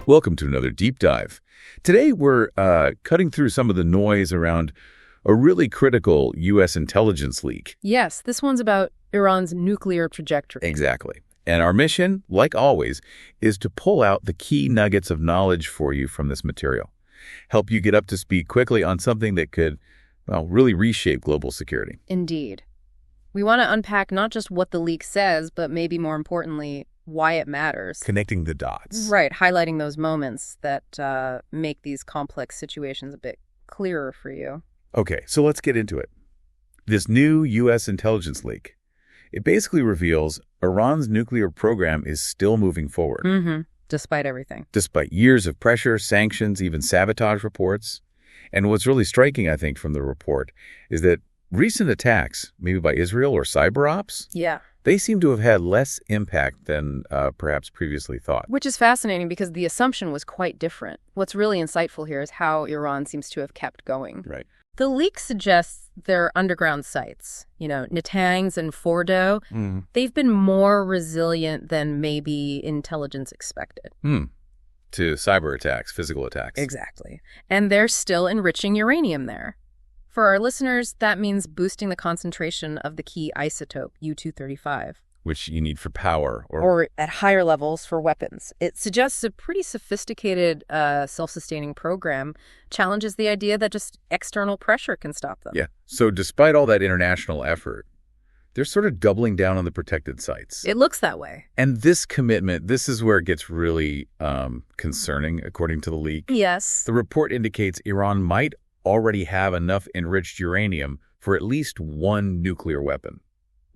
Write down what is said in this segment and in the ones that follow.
Welcome to another deep dive. Today we're cutting through some of the noise around a really critical U.S. intelligence leak. Yes, this one's about Iran's nuclear trajectory. Exactly. And our mission, like always, is to pull out the key nuggets of knowledge for you from this material. Help you get up to speed quickly on something that could, well, really reshape global security. Indeed. We want to unpack not just what the leak says, but maybe more importantly, why it matters. Connecting the dots. Right, highlighting those moments that make these complex situations a bit clearer for you. Okay, so let's get into it. This new U.S. intelligence leak, it basically reveals Iran's nuclear program is still moving forward. Despite everything. Despite years of pressure, sanctions, even sabotage reports. And what's really striking, I think, from the report is that recent attacks, maybe by Israel or cyber ops, they seem to have had less impact than perhaps previously thought. Which is fascinating because the assumption was quite different. What's really insightful here is how Iran seems to have kept going. Right. The leak suggests their underground sites, Natanz and Fordo, they've been more resilient than maybe intelligence expected. To cyber attacks, physical attacks. Exactly. And they're still enriching uranium there. For our listeners, that means boosting the concentration of the key isotope, U-235. Which you need for power. Or at higher levels for weapons. It suggests a pretty sophisticated, self-sustaining program, challenges the idea that just external pressure can stop them. Yeah. So despite all that international effort, they're sort of doubling down on the protected sites. It looks that way. And this commitment, this is where it gets really concerning, according to the leak. Yes. The report indicates Iran might already have enough enriched uranium for at least one nuclear weapon.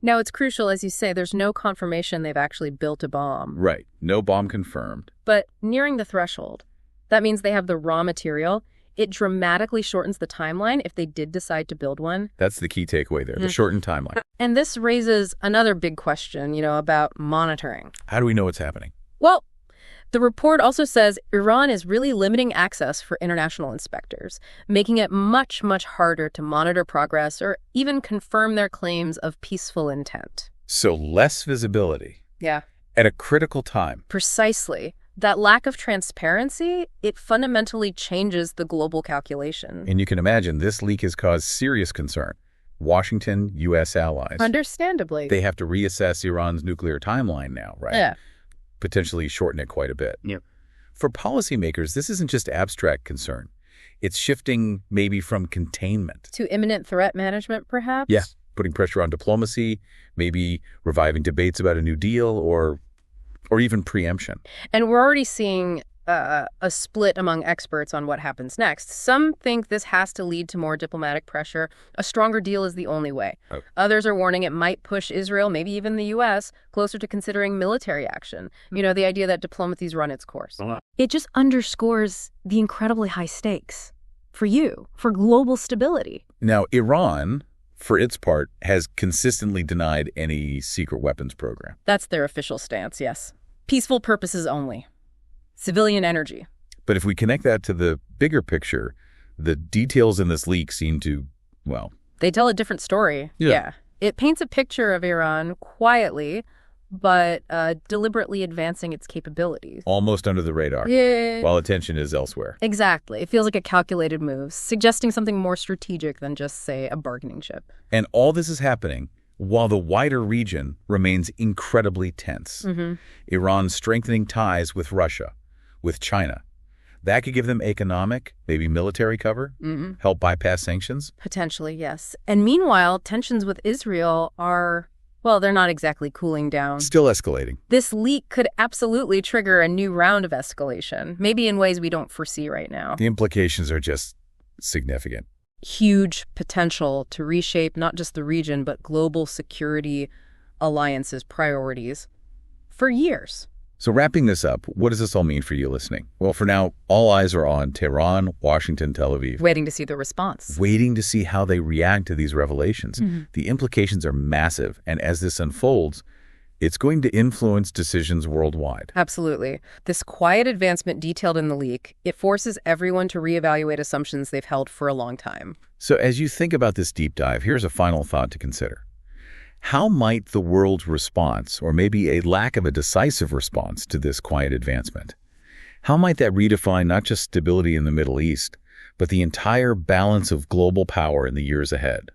Now, it's crucial, as you say, there's no confirmation they've actually built a bomb. Right. No bomb confirmed. But nearing the threshold, that means they have the raw material. It dramatically shortens the timeline if they did decide to build one. That's the key takeaway there, the shortened timeline. And this raises another big question, about monitoring. How do we know what's happening? Well, the report also says Iran is really limiting access for international inspectors, making it much, much harder to monitor progress or even confirm their claims of peaceful intent. So less visibility. Yeah. At a critical time. Precisely. That lack of transparency, it fundamentally changes the global calculation. And you can imagine this leak has caused serious concern. Washington, U.S. allies. Understandably. They have to reassess Iran's nuclear timeline now, right? Yeah. Potentially shorten it quite a bit. Yep. For policymakers, this isn't just abstract concern. It's shifting maybe from containment to imminent threat management, perhaps? Yeah, putting pressure on diplomacy, maybe reviving debates about a new deal or even preemption. And we're already seeing a split among experts on what happens next. Some think this has to lead to more diplomatic pressure. A stronger deal is the only way. Oh. Others are warning it might push Israel, maybe even the U.S., closer to considering military action. The idea that diplomacy's run its course. It just underscores the incredibly high stakes for global stability. Now, Iran, for its part, has consistently denied any secret weapons program. That's their official stance, yes. Peaceful purposes only. Civilian energy. But if we connect that to the bigger picture, the details in this leak seem to, well... They tell a different story. Yeah. It paints a picture of Iran quietly, but deliberately advancing its capabilities. Almost under the radar. Yeah. While attention is elsewhere. Exactly. It feels like a calculated move, suggesting something more strategic than just, say, a bargaining chip. And all this is happening while the wider region remains incredibly tense. Iran's strengthening ties with Russia, with China. That could give them economic, maybe military cover, help bypass sanctions. Potentially, yes. And meanwhile, tensions with Israel are, well, they're not exactly cooling down. Still escalating. This leak could absolutely trigger a new round of escalation, maybe in ways we don't foresee right now. The implications are just significant. Huge potential to reshape not just the region, but global security alliances priorities for years. So wrapping this up, what does this all mean for you listening? Well, for now, all eyes are on Tehran, Washington, Tel Aviv. Waiting to see the response. Waiting to see how they react to these revelations. The implications are massive, and as this unfolds, it's going to influence decisions worldwide. Absolutely. This quiet advancement detailed in the leak, it forces everyone to reevaluate assumptions they've held for a long time. So as you think about this deep dive, here's a final thought to consider. How might the world's response, or maybe a lack of a decisive response to this quiet advancement, How might that redefine not just stability in the Middle East, but the entire balance of global power in the years ahead?